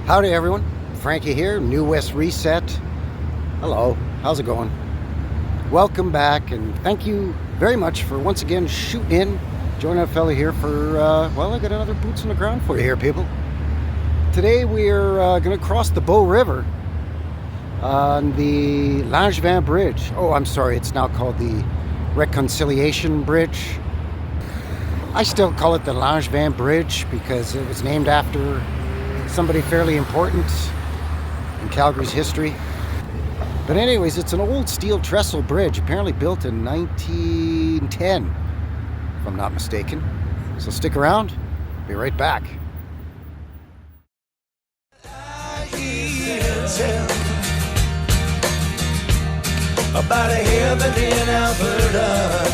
Howdy everyone, Frankie here, New West Reset. Hello, how's it going? Welcome back and thank you very much for once again shooting in, joining a fella here for, well, I got another boots on the ground for you here, people. Today we're going to cross the Bow River on the Langevin Bridge. Oh, I'm sorry, it's now called the Reconciliation Bridge. I still call it the Langevin Bridge because it was named after somebody fairly important in Calgary's history. But anyways, it's an old steel trestle bridge, apparently built in 1910, if I'm not mistaken. So stick around, be right back. About a heaven in Alberta,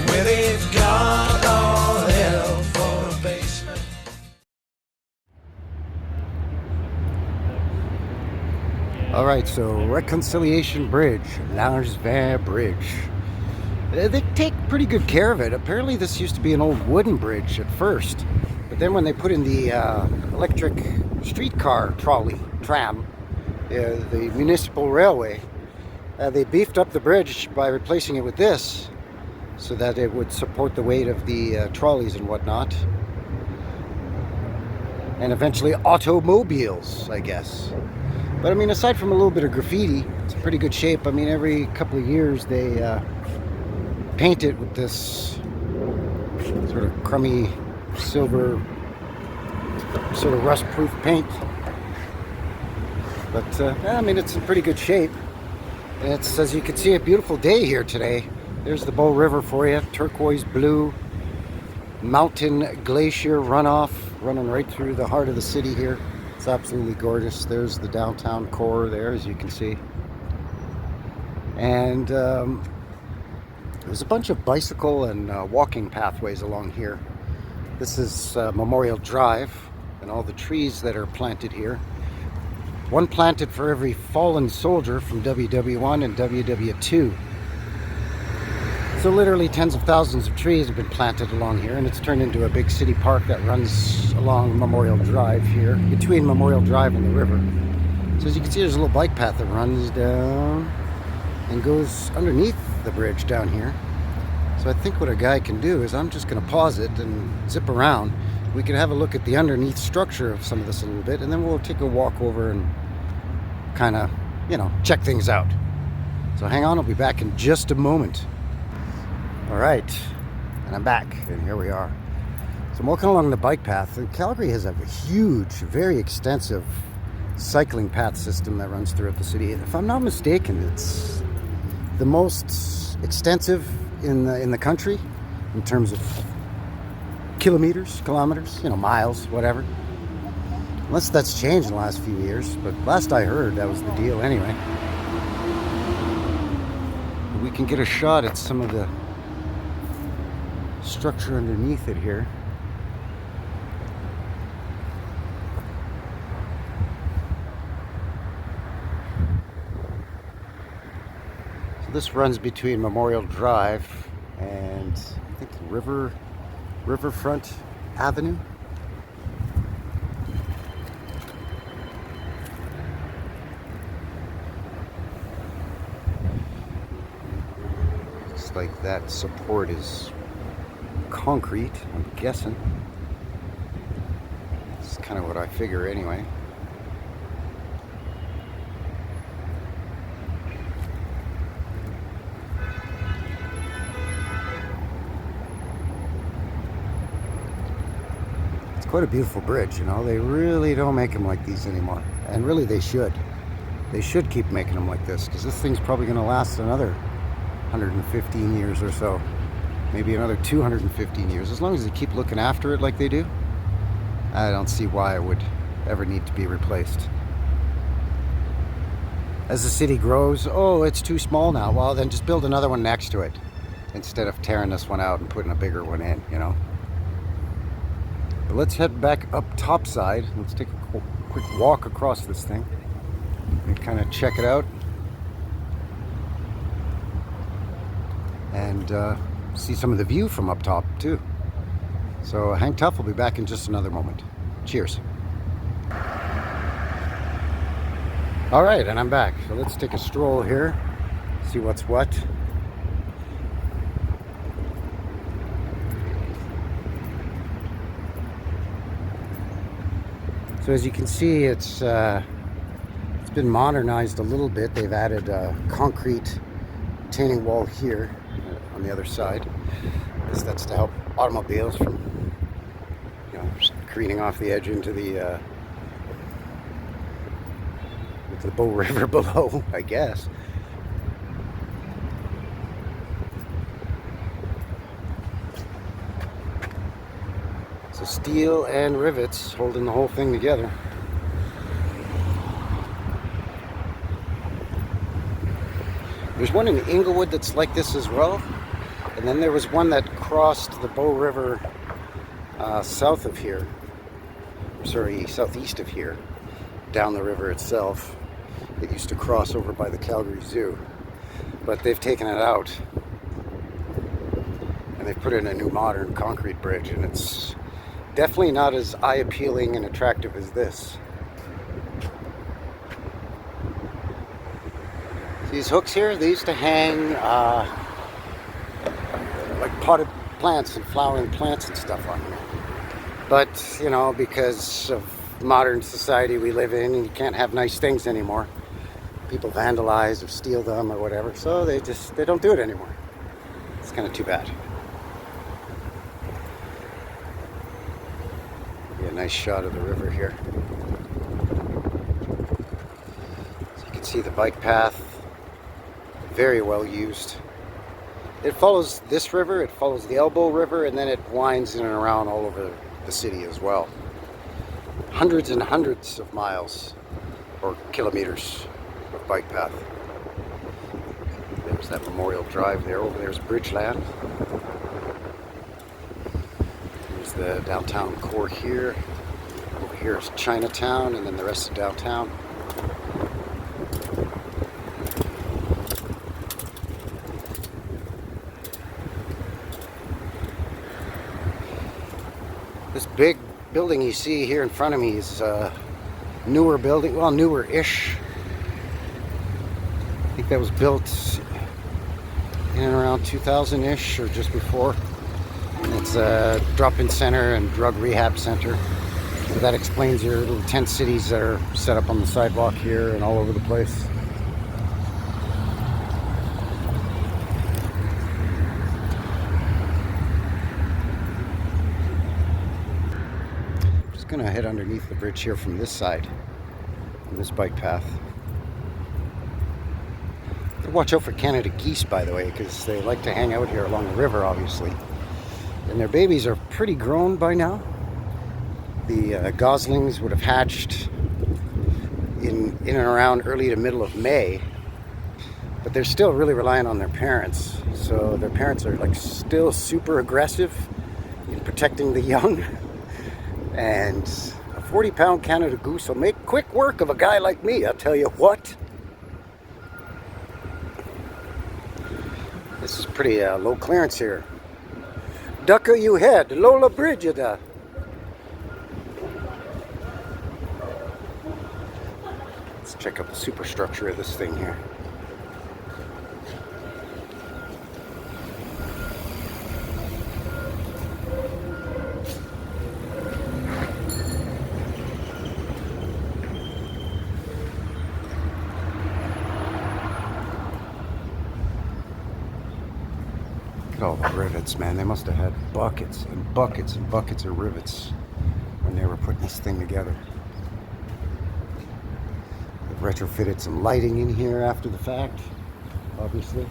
where they've got all hell for a basement. All right, so Reconciliation Bridge, Langevin Bridge. They take pretty good care of it. Apparently this used to be an old wooden bridge at first, but then when they put in the electric streetcar trolley, tram, the municipal railway, they beefed up the bridge by replacing it with this so that it would support the weight of the trolleys and whatnot. And eventually automobiles, I guess. But I mean, aside from a little bit of graffiti, it's in pretty good shape. I mean, every couple of years they paint it with this sort of crummy silver, sort of rust-proof paint. But I mean, it's in pretty good shape. And it's, as you can see, a beautiful day here today. There's the Bow River for you, turquoise blue, mountain glacier runoff running right through the heart of the city here. It's absolutely gorgeous. There's the downtown core there, as you can see. And there's a bunch of bicycle and walking pathways along here. This is Memorial Drive and all the trees that are planted here. One planted for every fallen soldier from WW1 and WW2. So literally tens of thousands of trees have been planted along here, and it's turned into a big city park that runs along Memorial Drive here, between Memorial Drive and the river. So as you can see, there's a little bike path that runs down and goes underneath the bridge down here. So I think what a guy can do is, I'm just going to pause it and zip around. We can have a look at the underneath structure of some of this a little bit, and then we'll take a walk over and kind of, you know, check things out. So hang on, I'll be back in just a moment. All right, and I'm back, and here we are. So I'm walking along the bike path, and Calgary has a huge, very extensive cycling path system that runs throughout the city. If I'm not mistaken, it's the most extensive in the country in terms of kilometers, you know, miles, whatever. Unless that's changed in the last few years, but last I heard, that was the deal anyway. We can get a shot at some of the structure underneath it here. So this runs between Memorial Drive and I think Riverfront Avenue. Looks like that support is concrete, I'm guessing. It's kind of what I figure anyway. It's quite a beautiful bridge, you know. They really don't make them like these anymore. And really they should. They should keep making them like this, because this thing's probably going to last another 115 years or so. Maybe another 215 years, as long as they keep looking after it like they do. I don't see why it would ever need to be replaced. As the city grows, oh, it's too small now. Well, then just build another one next to it instead of tearing this one out and putting a bigger one in, you know. But let's head back up topside. Let's take a quick walk across this thing and kind of check it out. And see some of the view from up top too. So hang tough, we'll be back in just another moment. Cheers. All right, and I'm back. So let's take a stroll here, see what's what. So as you can see, it's been modernized a little bit. They've added a concrete retaining wall here on the other side. I guess that's to help automobiles from, careening off the edge into the Bow River below, I guess. So steel and rivets holding the whole thing together. There's one in Inglewood that's like this as well. And then there was one that crossed the Bow River south of here. Sorry, southeast of here. Down the river itself. It used to cross over by the Calgary Zoo. But they've taken it out. And they've put in a new modern concrete bridge. And it's definitely not as eye-appealing and attractive as this. These hooks here, they used to hang like potted plants and flowering plants and stuff on here. But, because of modern society we live in, and you can't have nice things anymore. People vandalize or steal them or whatever, so they don't do it anymore. It's kind of too bad. Be a nice shot of the river here. So you can see the bike path. Very well used. It follows this river, it follows the Elbow River, and then it winds in and around all over the city as well. Hundreds and hundreds of miles or kilometers of bike path. There's that Memorial Drive there. Over there's Bridgeland. There's the downtown core here. Over here is Chinatown, and then the rest of downtown. This big building you see here in front of me is a newer building, well, newer-ish. I think that was built in and around 2000-ish or just before. It's a drop-in center and drug rehab center. So that explains your little tent cities that are set up on the sidewalk here and all over the place. Gonna head underneath the bridge here from this side, on this bike path. Watch out for Canada geese, by the way, because they like to hang out here along the river, obviously. And their babies are pretty grown by now. The goslings would have hatched in and around early to middle of May, but they're still really reliant on their parents. So their parents are still super aggressive in protecting the young. And a 40-pound Canada goose will make quick work of a guy like me, I'll tell you what. This is pretty low clearance here. Ducker you head, Lola Brigida. Let's check out the superstructure of this thing here. All the rivets, man. They must have had buckets and buckets and buckets of rivets when they were putting this thing together. They've retrofitted some lighting in here after the fact, obviously.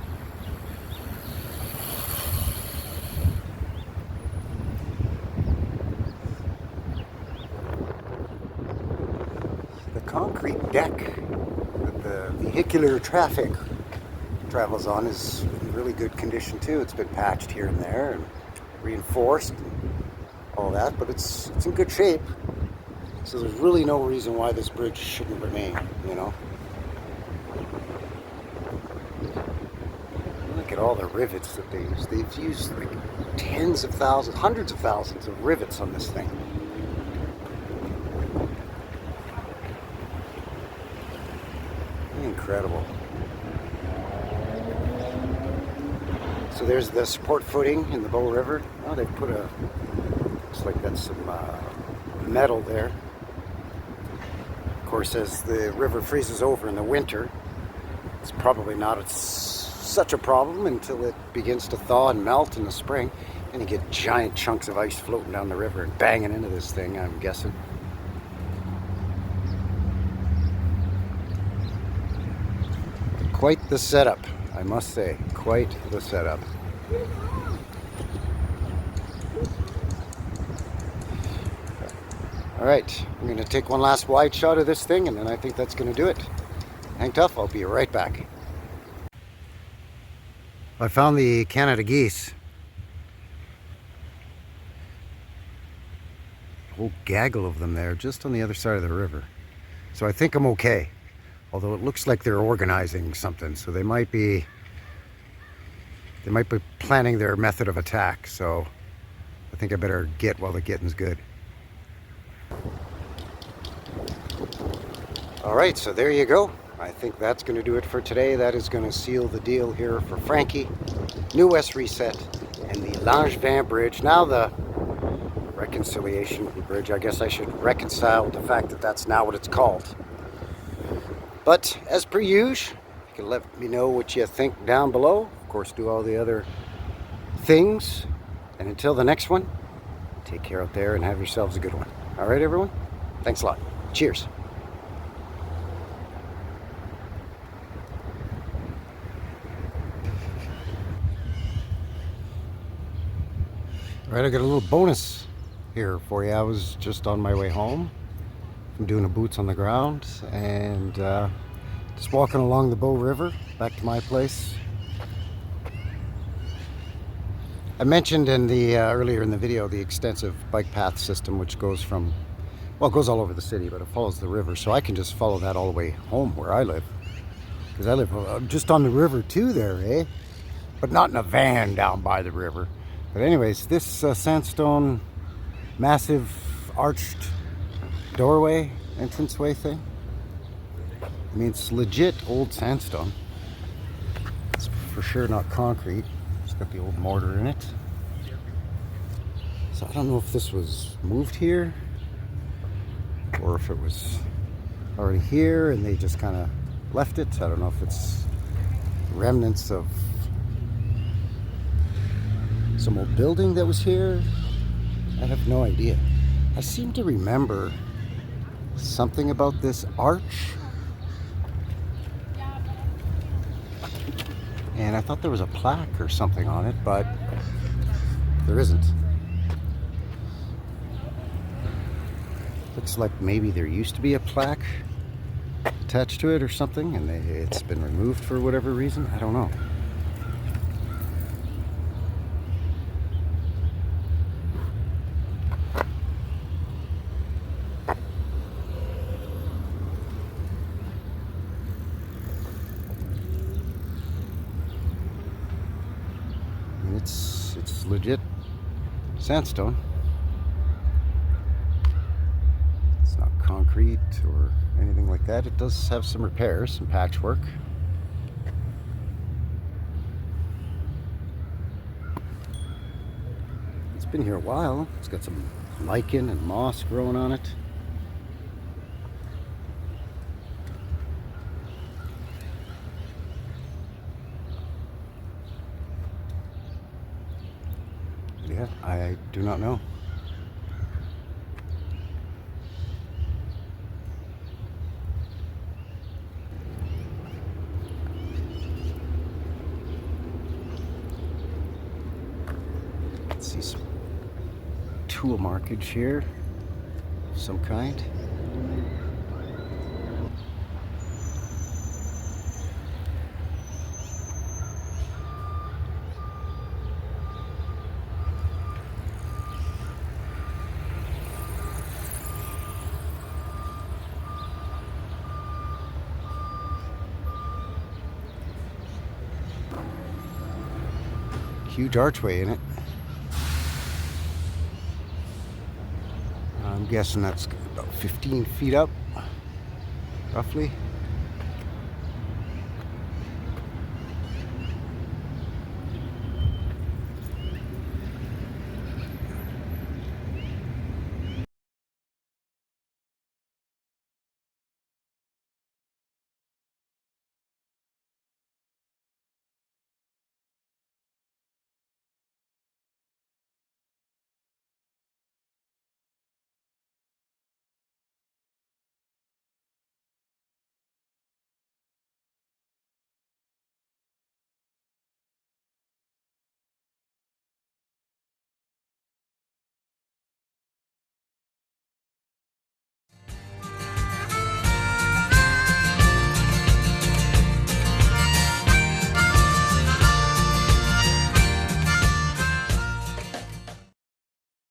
The concrete deck that the vehicular traffic travels on is in really good condition too. It's been patched here and there and reinforced and all that, but it's in good shape. So there's really no reason why this bridge shouldn't remain, Look at all the rivets that they use. They've used tens of thousands, hundreds of thousands of rivets on this thing. incredible. So there's the support footing in the Bow River. Oh, they've put a, looks like that's some metal there. Of course, as the river freezes over in the winter, it's probably not such a problem until it begins to thaw and melt in the spring. And you get giant chunks of ice floating down the river and banging into this thing, I'm guessing. Quite the setup, I must say. Quite the setup. All right, I'm going to take one last wide shot of this thing, and then I think that's going to do it. Hang tough, I'll be right back. I found the Canada geese. A whole gaggle of them there, just on the other side of the river. So I think I'm okay. Although it looks like they're organizing something, so they might be planning their method of attack. So I think I better get while the getting's good. All right, so there you go. I think that's going to do it for today. That is going to seal the deal here for Frankie, New West Reset, and the Langevin Bridge. Now the Reconciliation Bridge. I guess I should reconcile with the fact that that's now what it's called. But as per usual, you can let me know what you think down below. Of course, do all the other things. And until the next one, take care out there and have yourselves a good one. All right, everyone? Thanks a lot. Cheers. All right, I got a little bonus here for you. I was just on my way home. I'm doing a boots on the ground and just walking along the Bow River back to my place. I mentioned in the earlier in the video the extensive bike path system, which goes from, well, it goes all over the city, but it follows the river, so I can just follow that all the way home where I live, because I live just on the river too there, eh? But not in a van down by the river. But anyways, this sandstone massive arched doorway, entranceway thing. I mean, it's legit old sandstone. It's for sure not concrete. It's got the old mortar in it. So I don't know if this was moved here or if it was already here and they just kind of left it. I don't know if it's remnants of some old building that was here. I have no idea. I seem to remember something about this arch, and I thought there was a plaque or something on it, but there isn't. Looks like maybe there used to be a plaque attached to it or something, and it's been removed for whatever reason. I don't know. It's legit sandstone. It's not concrete or anything like that. It does have some repairs, some patchwork. It's been here a while. It's got some lichen and moss growing on it. Yeah, I do not know. Let's see some tool markage here of some kind. Huge archway in it. I'm guessing that's about 15 feet up, roughly.